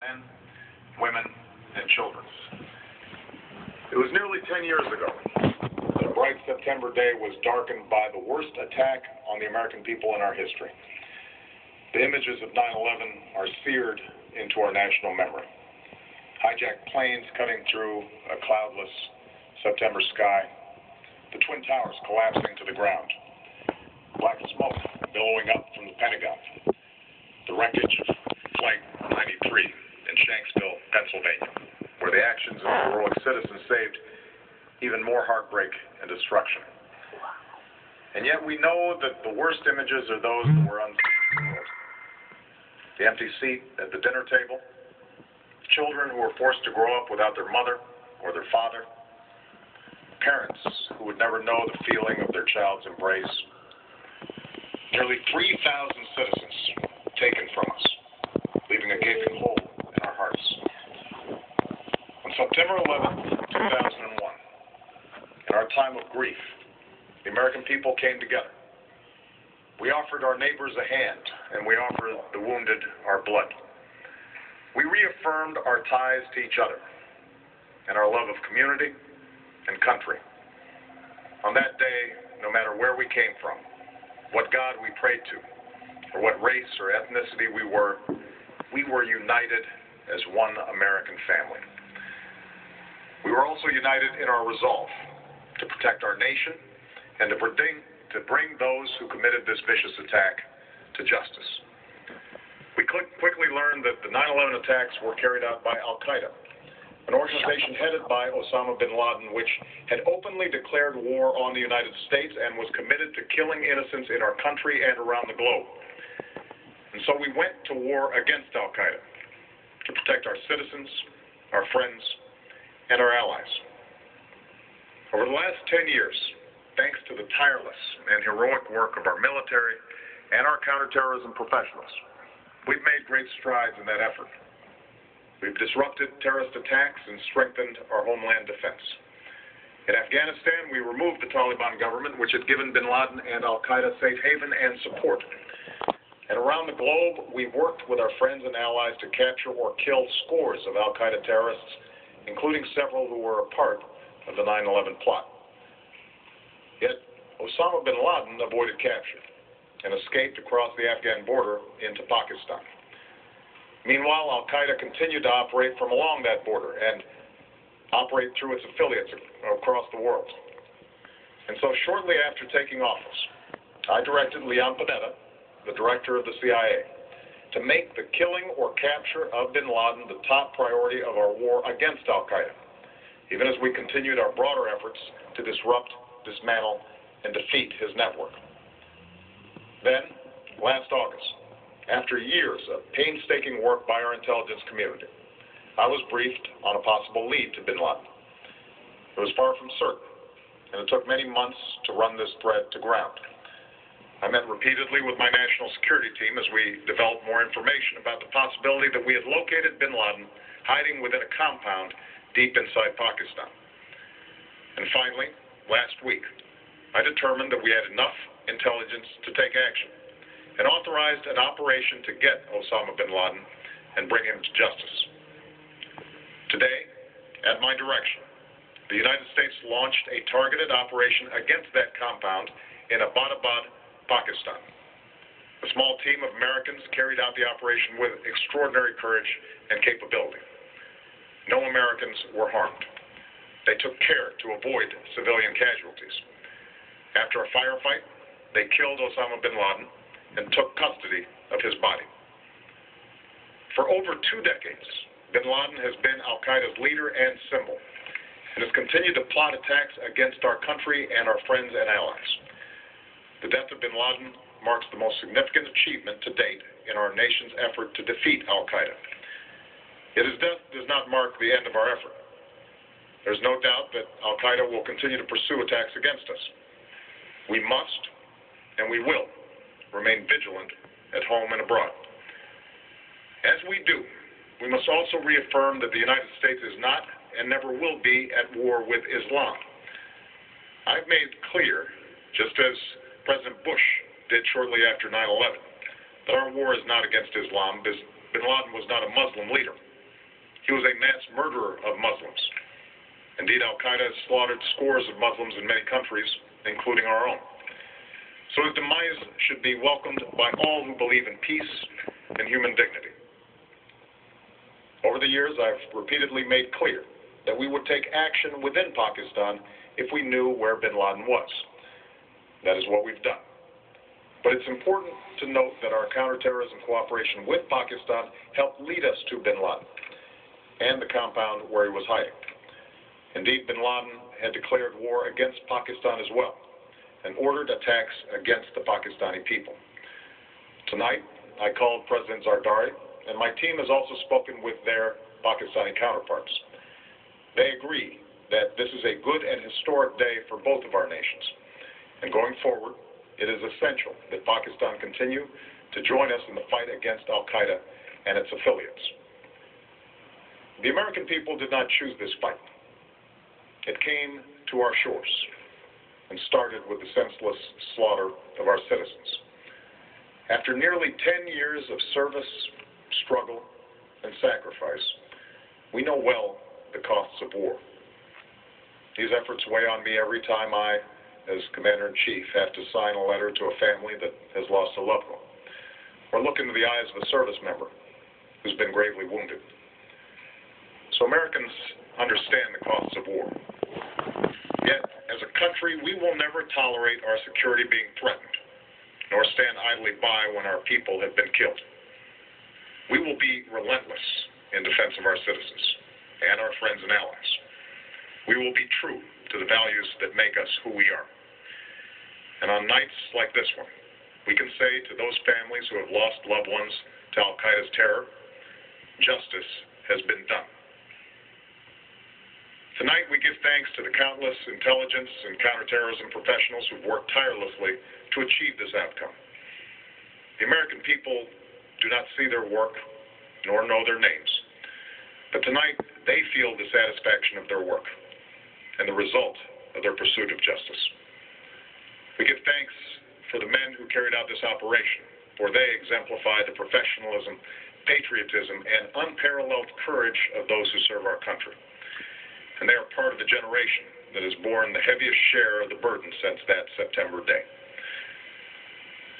men, women, and children. It was nearly 10 years ago that a bright September day was darkened by the worst attack on the American people in our history. The images of 9/11 are seared into our national memory. Hijacked planes cutting through a cloudless September sky, the Twin Towers collapsing to the ground, black smoke billowing up from the Pentagon, the wreckage of Flight 93 in Shanksville, Pennsylvania, where the actions of heroic citizens saved even more heartbreak and destruction. And yet we know that the worst images are those that were unseen. The empty seat at the dinner table, children who were forced to grow up without their mother or their father, parents who would never know the feeling of their child's embrace, nearly 3,000 citizens taken from us, leaving a gaping hole in our hearts. On September 11, 2001, in our time of grief, the American people came together. We offered our neighbors a hand, and we offered the wounded our blood. We reaffirmed our ties to each other and our love of community and country. On that day, no matter where we came from, what God we prayed to, or what race or ethnicity we were united as one American family. We were also united in our resolve to protect our nation and to bring those who committed this vicious attack to justice. We quickly learned that the 9/11 attacks were carried out by Al-Qaeda, an organization headed by Osama bin Laden, which had openly declared war on the United States and was committed to killing innocents in our country and around the globe. And so we went to war against Al-Qaeda to protect our citizens, our friends, and our allies. Over the last 10 years, thanks to the tireless and heroic work of our military and our counterterrorism professionals, we've made great strides in that effort. We've disrupted terrorist attacks and strengthened our homeland defense. In Afghanistan, we removed the Taliban government, which had given bin Laden and Al-Qaeda safe haven and support. And around the globe, we've worked with our friends and allies to capture or kill scores of Al-Qaeda terrorists, including several who were a part of the 9/11 plot. Yet, Osama bin Laden avoided capture and escaped across the Afghan border into Pakistan. Meanwhile, Al-Qaeda continued to operate from along that border and operate through its affiliates across the world. And so shortly after taking office, I directed Leon Panetta, the director of the CIA, to make the killing or capture of bin Laden the top priority of our war against Al-Qaeda, even as we continued our broader efforts to disrupt, dismantle, and defeat his network. Then, last August, after years of painstaking work by our intelligence community, I was briefed on a possible lead to bin Laden. It was far from certain, and it took many months to run this thread to ground. I met repeatedly with my national security team as we developed more information about the possibility that we had located bin Laden hiding within a compound deep inside Pakistan. And finally, last week, I determined that we had enough intelligence to take action and authorized an operation to get Osama bin Laden and bring him to justice. Today, at my direction, the United States launched a targeted operation against that compound in Abbottabad, Pakistan. A small team of Americans carried out the operation with extraordinary courage and capability. No Americans were harmed. They took care to avoid civilian casualties. After a firefight, they killed Osama bin Laden and took custody of his body. For over 2 decades, bin Laden has been Al-Qaeda's leader and symbol, and has continued to plot attacks against our country and our friends and allies. The death of bin Laden marks the most significant achievement to date in our nation's effort to defeat Al-Qaeda. Yet his death does not mark the end of our effort. There's no doubt that Al-Qaeda will continue to pursue attacks against us. We must, and we will, remain vigilant at home and abroad. As we do, we must also reaffirm that the United States is not and never will be at war with Islam. I've made clear, just as President Bush did shortly after 9/11, that our war is not against Islam. Bin Laden was not a Muslim leader. He was a mass murderer of Muslims. Indeed, al-Qaeda has slaughtered scores of Muslims in many countries, including our own. So his demise should be welcomed by all who believe in peace and human dignity. Over the years, I've repeatedly made clear that we would take action within Pakistan if we knew where bin Laden was. That is what we've done. But it's important to note that our counterterrorism cooperation with Pakistan helped lead us to bin Laden and the compound where he was hiding. Indeed, bin Laden had declared war against Pakistan as well and ordered attacks against the Pakistani people. Tonight, I called President Zardari, and my team has also spoken with their Pakistani counterparts. They agree that this is a good and historic day for both of our nations. And going forward, it is essential that Pakistan continue to join us in the fight against al-Qaeda and its affiliates. The American people did not choose this fight. It came to our shores and started with the senseless slaughter of our citizens. After nearly 10 years of service, struggle, and sacrifice, we know well the costs of war. These efforts weigh on me every time I, as Commander-in-Chief, have to sign a letter to a family that has lost a loved one, or look into the eyes of a service member who's been gravely wounded. So Americans understand the costs of war. Yet, as a country, we will never tolerate our security being threatened, nor stand idly by when our people have been killed. We will be relentless in defense of our citizens and our friends and allies. We will be true to the values that make us who we are. And on nights like this one, we can say to those families who have lost loved ones to al-Qaeda's terror, justice has been done. Tonight, we give thanks to the countless intelligence and counterterrorism professionals who've worked tirelessly to achieve this outcome. The American people do not see their work nor know their names, but tonight they feel the satisfaction of their work and the result of their pursuit of justice. We give thanks for the men who carried out this operation, for they exemplify the professionalism, patriotism, and unparalleled courage of those who serve our country. And they are part of the generation that has borne the heaviest share of the burden since that September day.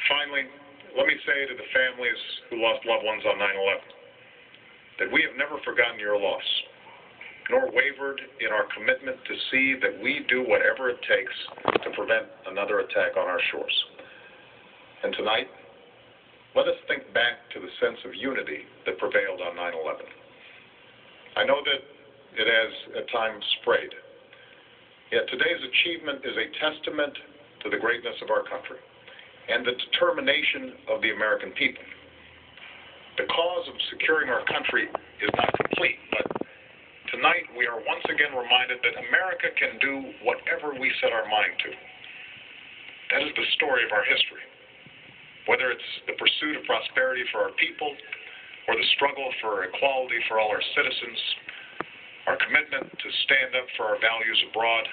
Finally, let me say to the families who lost loved ones on 9/11 that we have never forgotten your loss, nor wavered in our commitment to see that we do whatever it takes to prevent another attack on our shores. And tonight, let us think back to the sense of unity that prevailed on 9/11. I know that it has at times frayed, yet today's achievement is a testament to the greatness of our country and the determination of the American people. The cause of securing our country is not complete, but tonight we are once again reminded that America can do whatever we set our mind to. That is the story of our history. Whether it's the pursuit of prosperity for our people or the struggle for equality for all our citizens, our commitment to stand up for our values abroad,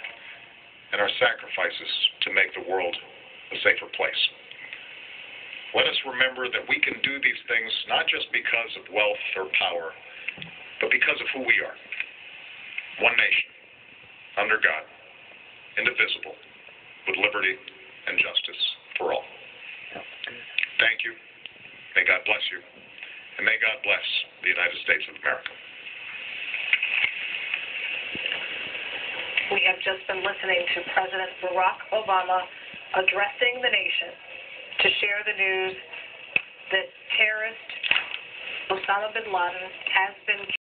and our sacrifices to make the world a safer place. Let us remember that we can do these things not just because of wealth or power, but because of who we are. One nation, under God, indivisible, with liberty and justice for all. Thank you. May God bless you. And may God bless the United States of America. We have just been listening to President Barack Obama addressing the nation to share the news that terrorist Osama bin Laden has been